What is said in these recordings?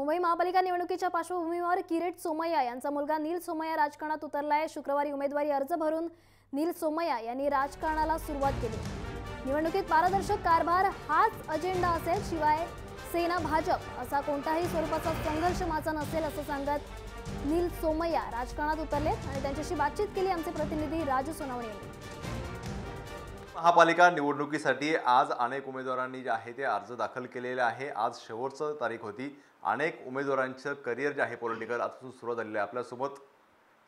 मुंबई महापालिका निवडणुकीच्या पार्श्वभूमीवर किरीट सोमय्या यांचा मुलगा नील सोमय्या राजकारणात उतरलाय। शुक्रवारी उमेदवारी अर्ज भरून नील सोमय्या यांनी राजकारणाला सुरुवात केली। निवडणुकीत पारदर्शक कारभार हाच अजेंडा असेल, शिवाय सेना भाजप असा कोणताही स्वरूपाचा संघर्ष माझा नसेल असं सांगत नील सोमय्या राजकारणात उतरलेत आणि त्यांच्याशी बातचीत केली आमचे प्रतिनिधी राजू सोनावणे यांनी। महापालिका निवडणुकीसाठी आज अनेक उमेदवारांनी जे आहे ते अर्ज दाखल केलेले आहे। आज शेवटची तारीख होती। अनेक उमेदवारांचं करिअर जे आहे पॉलिटिकल आजपासून सुरू झालेलं आहे। आपल्यासोबत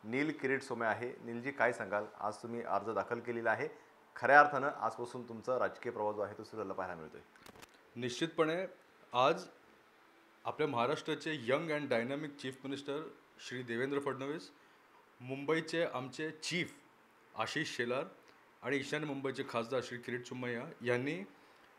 नील किरीट सोमय्या आहे। नीलजी, काय सांगाल, आज तुम्ही अर्ज दाखल केलेला आहे, खऱ्या अर्थानं आजपासून तुमचा राजकीय प्रवास जो आहे तो सुरू झालेला पाहायला मिळतोय? निश्चितपणे आज आपल्या महाराष्ट्राचे young and dynamic chief minister Shri Devendra Fadnavis, मुंबईचे आमचे चीफ आशिष शेलार आणि ईशान्य मुंबईचे खासदार श्री किरीट सोमय्या यांनी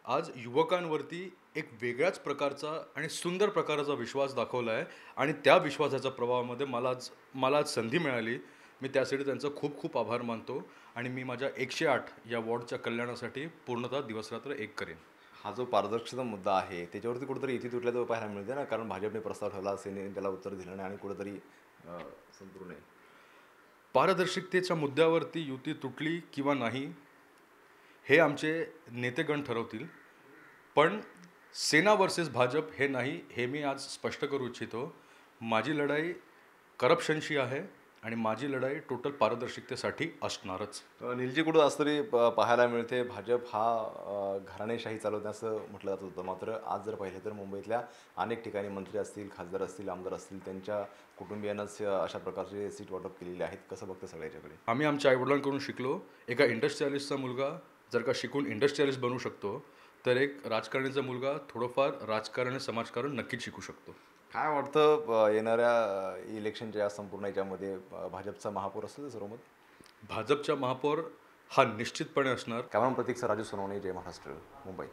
आज युवकांवरती एक वेगळ्याच प्रकारचा आणि सुंदर प्रकारचा विश्वास दाखवला आहे आणि त्या विश्वासाच्या प्रभावामध्ये मला आज संधी मिळाली। मी त्यासाठी त्यांचा खूप खूप आभार मानतो आणि मी माझ्या 108 या वॉर्डच्या कल्याणासाठी पूर्णतः दिवसरात्र एक करेन। हा जो पारदर्शकता मुद्दा आहे त्याच्यावरती कुठेतरी इथे तुटल्याचं पाहायला मिळते ना, कारण भाजपने प्रस्ताव ठेवला, सेनेने त्याला उत्तर दिलं नाही आणि कुठेतरी संपूर्ण आहे। पारदर्शकतेच्या मुद्द्यावरती युती तुटली किंवा नाही हे आमचे नेतेगण ठरवतील, पण सेना वर्सेस भाजप हे नाही, हे मी आज स्पष्ट करू इच्छितो। माझी लढाई करप्शनशी आहे आणि माझी लढाई टोटल पारदर्शकतेसाठी असणारच। नीलजी, कुठं असं तरी पाहायला मिळते भाजप हा घराणेशाही चालवते असं म्हटलं जात होतं, मात्र आज जर पाहिलं तर मुंबईतल्या अनेक ठिकाणी मंत्री असतील, खासदार असतील, आमदार असतील, त्यांच्या कुटुंबियांनाच अशा प्रकारचे सीट वाटप केलेले आहेत। कसं बघतं सगळ्याच्याकडे? आम्ही आमच्या आईवडिलांकडून शिकलो, एका इंडस्ट्रियलिस्टचा मुलगा जर का शिकून इंडस्ट्रियलिस्ट बनू शकतो तर एक राजकारण्याचा मुलगा थोडंफार राजकारण आणि समाजकारण नक्कीच शिकू शकतो। काय वाटतं येणाऱ्या इलेक्शनच्या या संपूर्ण याच्यामध्ये भाजपचा महापौर असेल सर्व मत? भाजपचा महापौर हा निश्चितपणे असणार। कॅमेरामन प्रतीक सर, राजू सोनावणे, जय महाराष्ट्र, मुंबई।